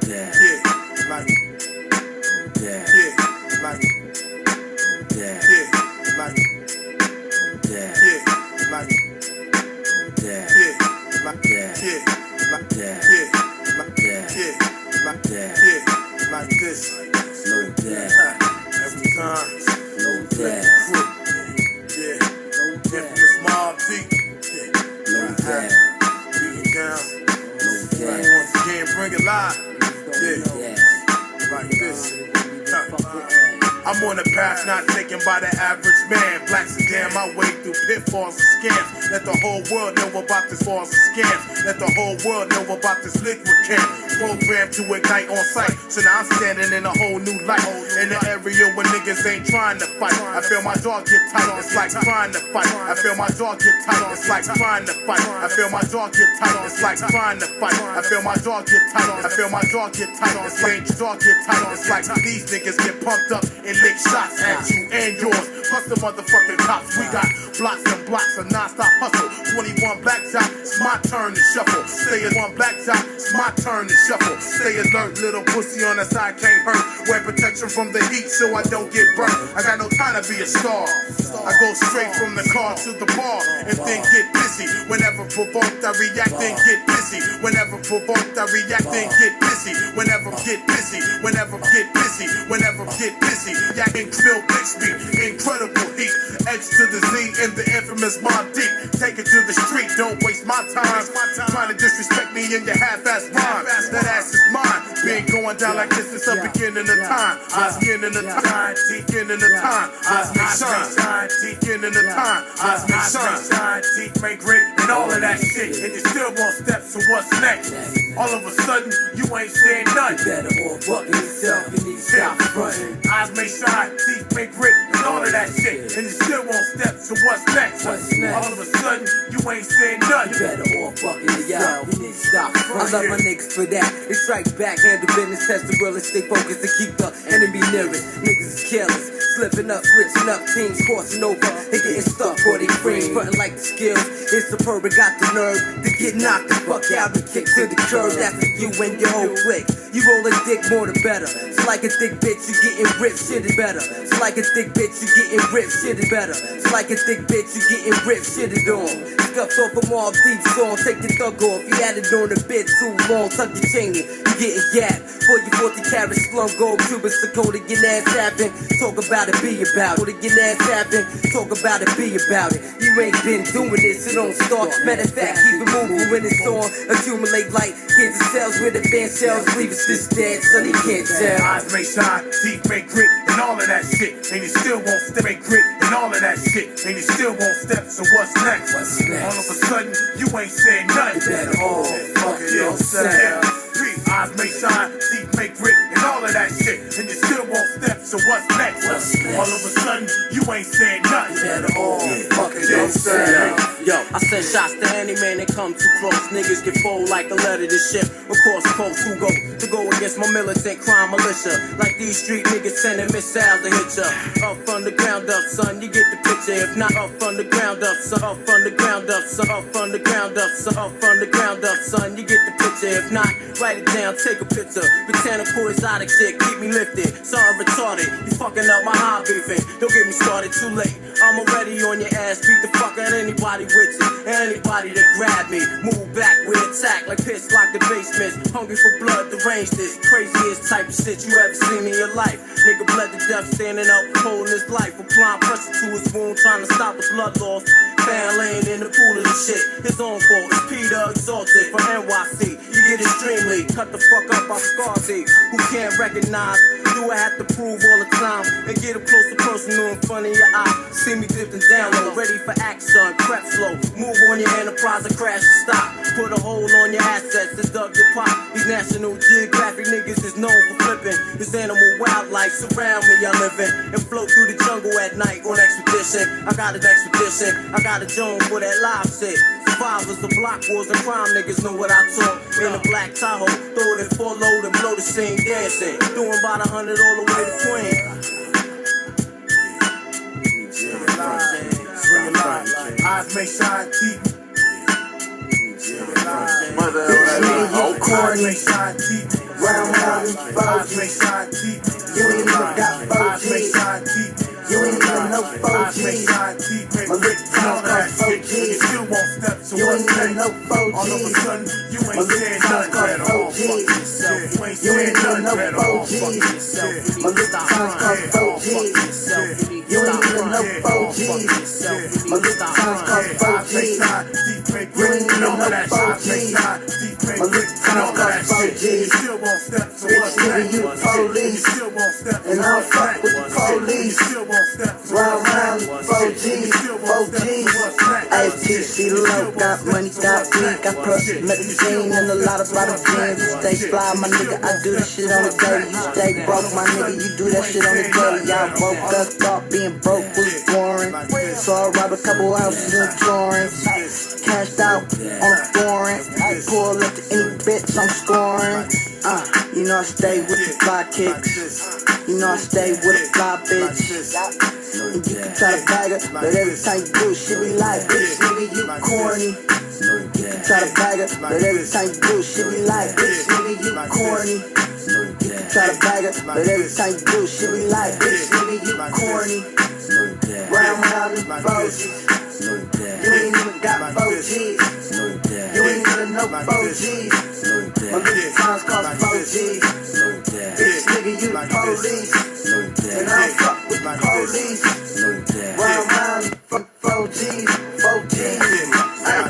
Yeah, like, yeah, like, yeah, like, yeah, like, yeah, like, yeah, like, yeah, like this. No doubt. Every time. No doubt. Yeah. Infamous Mobb Deep. No doubt. Beating down. No doubt. Once again, bring it live. Yeah. Like this. I'm on a path not taken by the average man. Black sedan my way through pitfalls and scams. Let the whole world know about this falls and scams. Let the whole world know about this liquid camp. Programmed to ignite on sight. So now I'm standing in a whole new light. In the area where niggas ain't trying to fight. I feel my jaw get tight. It's like trying to fight. I feel my jaw get tight. It's like trying to fight. I feel my jaw get tight. It's like trying to fight. I feel my jaw get tight. I feel my jaw get tight. It's like jaw get tight. It's like these niggas get pumped up and lick shots at you and yours. Plus the motherfucking cops. We got blocks and blocks of non-stop hustle. 21 black top, it's my turn to shuffle. Stay as one black top, it's my turn to shuffle. Stay alert, little pussy on the side can't hurt. Wear protection from the heat so I don't get burnt. I got no time to be a star. I go straight from the car to the bar and then get busy. Whenever provoked, I react and get busy. Whenever provoked, I react and get busy. Whenever get busy. Whenever get busy. Whenever get busy. Yeah, Phil Bixby, incredible heat. Edge to the Z in the infamous Mobb Deep. Take it to the street, don't waste my time. Trying to disrespect me in your half-ass rhyme. That ass is mine. Been going down like this since the beginning of time. I was beginning of time, beginning of time. I was make shine, beginning of time. I was make shine, teeth make great, and all of that shit. And you still won't step, so what's next? All of a sudden, you ain't saying nothing. Better all fucking yourself, you need to stop fronting. Eyes may shine, teeth may grit, and all of that shit. And you still won't step, so what's next? All of a sudden, you ain't saying nothing. You better all fucking yourself, you need to stop fronting. I love my niggas for that. They strike back, handle business, test the realest, stay focused to keep the enemy nearest. Niggas is careless, slipping up, switching up, teams crossing over. They getting stuck for they frames, fronting like the skills. It's superb, it got the nerve to get knocked the fuck out and kick to the curb. That's for you and your whole clique. You roll a dick more the better. So like a thick bitch, you getting ripped, shit is better. So like a thick bitch, you getting ripped, shit is better. So like a thick bitch, you getting ripped, shit is on. Scuffed off a Mobb Deep song, take your thug off. You had it on a bit too long, tuck your chain in, you getting yapped. For your 40 carat slum gold, Cuban Dakota, get ass tapping. Talk about it, be about it. Get ass tapping, talk about it, be about it. You ain't been doing this, so don't start. Matter of fact, keep it moving when it's on. Accumulate like kids and cells with advanced shells. Leave us this dead, so they can't tell. Eyes may shine, teeth may grit, and all of that shit. And you still won't step, may grit, and all of that shit. And you still won't step, so what's next? All of a sudden, you ain't saying nothing. You better all fucking yourself. Eyes may shine, teeth may grit, and all of that shit. And you still won't step, so what's next? All of a sudden, you ain't saying nothing. You better all fucking yourself. Yo, I send shots to any man that come too close. Niggas get fold like a letter to ship across coast. Who go against my militant crime militia? Like these street niggas sending missiles to hit ya. Up from the ground up, son, you get the picture. If not up from the ground up, son, up from the ground up, son, up from the ground up, son, up from the ground up, son, you get the picture. If not, write it down, take a picture. Botanical exotic shit, keep me lifted. Sorry, retarded, you fucking up my high beefing. Don't get me started too late. I'm already on your ass, beat the fuck out anybody with you. Anybody that grab me, move back with attack like piss like the basements. Hungry for blood, deranged this craziest type of shit you ever seen in your life. Nigga bled to death, standing up, holding his life. Applying pressure to his wound, trying to stop the blood loss. Fan laying in the pool of the shit. His own fault, it's Peter Exalted from NYC. You get extremely cut the fuck up by Scarsy, who can't recognize. Do I have to prove all the time and get up close to personal in front of your eye? See me drifting down low, ready for action, prep slow. Move on your enterprise and crash and stop. Put a hold on your assets and dug your pop. These National Geographic niggas is known for flipping. This animal wildlife surround me, I live in. And float through the jungle at night on expedition. I got an expedition, I got a Jones for that live shit. Survivors of block wars and crime niggas know what I talk. In a black Tahoe, throw it in full load and blow the scene dancing. Doing about 100 all the way to Queen. Eyes may shine, teeth. Mother, you corny. Round round and 4G. You ain't even got 4G. You ain't even know 4G. My lips tongue cost 4G. You ain't even know 4G. My lips tongue cost 4G. You ain't even know 4G. My lips tongue cost 4G. You ain't even know 4G. My lips tongue cost 4G. You ain't even know 4G. My lips tongue cost 4G. Bitch, nigga, you the police. And I don't fuck with the police. Round round 4G, 4G. AFTC low, got money, got weed, got purse, medicine, and a lot of bottle jeans. Stay fly, my nigga, I do this shit on the daily. You stay broke, my nigga, you do that shit on the daily. Y'all woke up, thought being broke was boring. So I robbed a couple houses in Torrance. Cashed out on a foreign. I pull up to any bitch I'm scoring. You know I stay with the fly kicks. You know I stay with a fly bitch. And you can try to bag her, but every time you do, she be like, bitch, nigga, you corny. You can try to bag her, but every time you do, she be like, bitch, nigga, you corny. You can try to bag her, but every time you do, she be like, bitch, nigga, you corny. Round round and 4G. You ain't even got 4G. You ain't even know 4G. My little times cost 4G. Bitch, nigga, you the police. And I don't fuck with the police. Round round and 4G. 4G.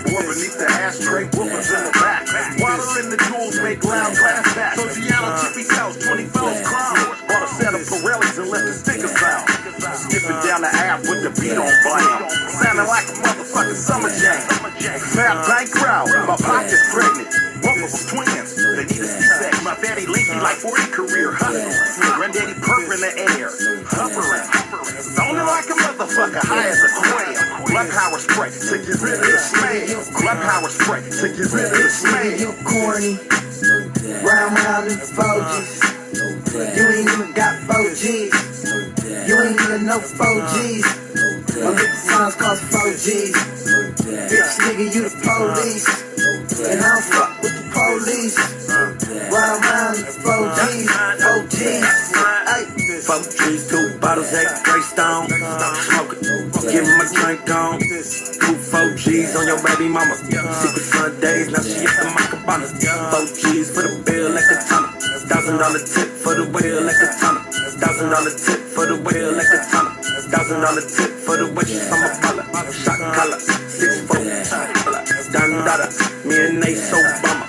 Boy beneath the ashtray, woofers in the back. Water in the jewels make loud glass back. Sociano, Tippy House, 20 phones, crime. Bought a set of Pirellis and left the stickers out. Skipping down the app with the beat on volume. Sounding like a motherfucking summer jam. Fat bank crowd, my pocket's pregnant. Both of them twins, they need a C-section. My daddy lazy like 40 career hustling. Granddaddy perp in the air, hovering. Zoning like a motherfucker, high as a quail. Blood power spray to get rid of the smell. Blood power spray to get rid of the smell. You corny. Round round and 4G. You ain't even got 4G. You ain't even know 4G. My little times cost 4G. Bitch, nigga, you the police. And I don't fuck with the police. Round round and 4G. 4G. 4G's, 2 bottles, X-Ray Stone. Smoke it, give my drink on. 2 4G's on your baby mama. Secret Sundays, now she at the Macabana. 4G's for the bill like a tonner. $1,000 tip for the wheel like a tonner. $1,000 tip for the wheel like a tonner. $1,000 tip for the witches on my collar. Shot collar, 6'4". Dada, me and Ace Obama.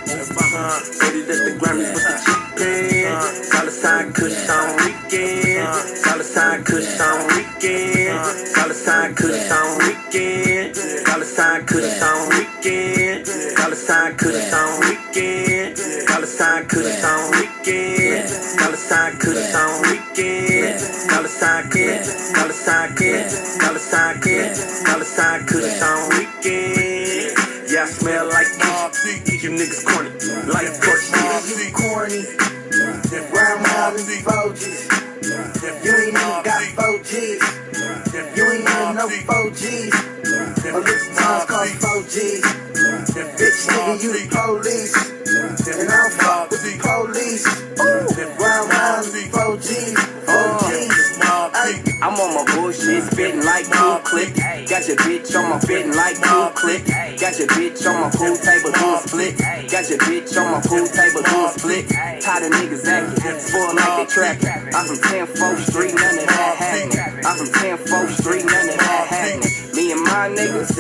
Faded at the Grammys with the chicken. Solid sign Kush on weekend. Solid sign Kush on weekend. Solid sign Kush on weekend. Solid sign Kush on weekend. Solid sign Kush on weekend. Solid sign Kush on weekend. Solid sign Kush on weekend. Solid sign Kush. Solid sign Kush. Solid sign Kush. Solid sign Kush on weekend. Yeah, I smell like you niggas corny. Like You corny. Round round and 4G. You ain't even got 4G. You ain't even know 4G. My little times cost 4G. Bitch, nigga, you the police. And I don't fuck with the police. Round round and 4G. 4G. I'm on my bullshit, spitting like cool click. Got your bitch on my fitting like cool click. Got your bitch on my pool table doing split. Got your bitch on my pool table doing split. How the niggas acting, spoil like they trapping. I'm from 10th Street, none of that happening. I'm from 10th Street, none of that happening. Me and my niggas,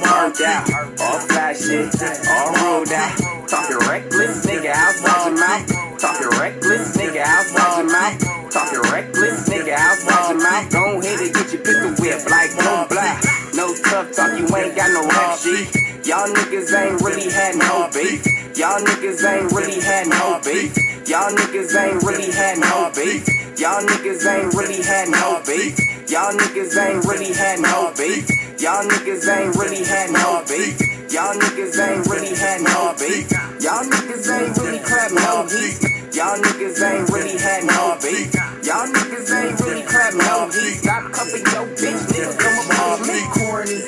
burnt out, all fly shit, all rolled out. Talking reckless, nigga, outside your mouth. Talking reckless, nigga, outside your mouth. Talking reckless, nigga, outside your mouth. Go ahead and get your pistol whip like boom blah. No tough talk, you ain't got no rap sheet. Y'all niggas ain't really had no beef. Y'all niggas ain't really had no beef. Y'all niggas ain't really had no beef. Y'all niggas ain't really had no beef. Y'all niggas ain't really had no beef. Y'all niggas ain't really had no beef. Y'all niggas ain't really had no beef. Y'all niggas ain't really clap no heat. Y'all niggas ain't really had no beef. Y'all niggas ain't really clap no heat. Stop cuffing your bitch, nigga, come up on me. Corny.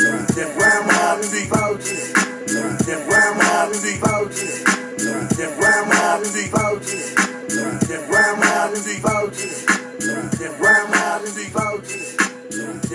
Round round and 4G. Round round and Voges. Grandma and Voges. Grandma and Voges.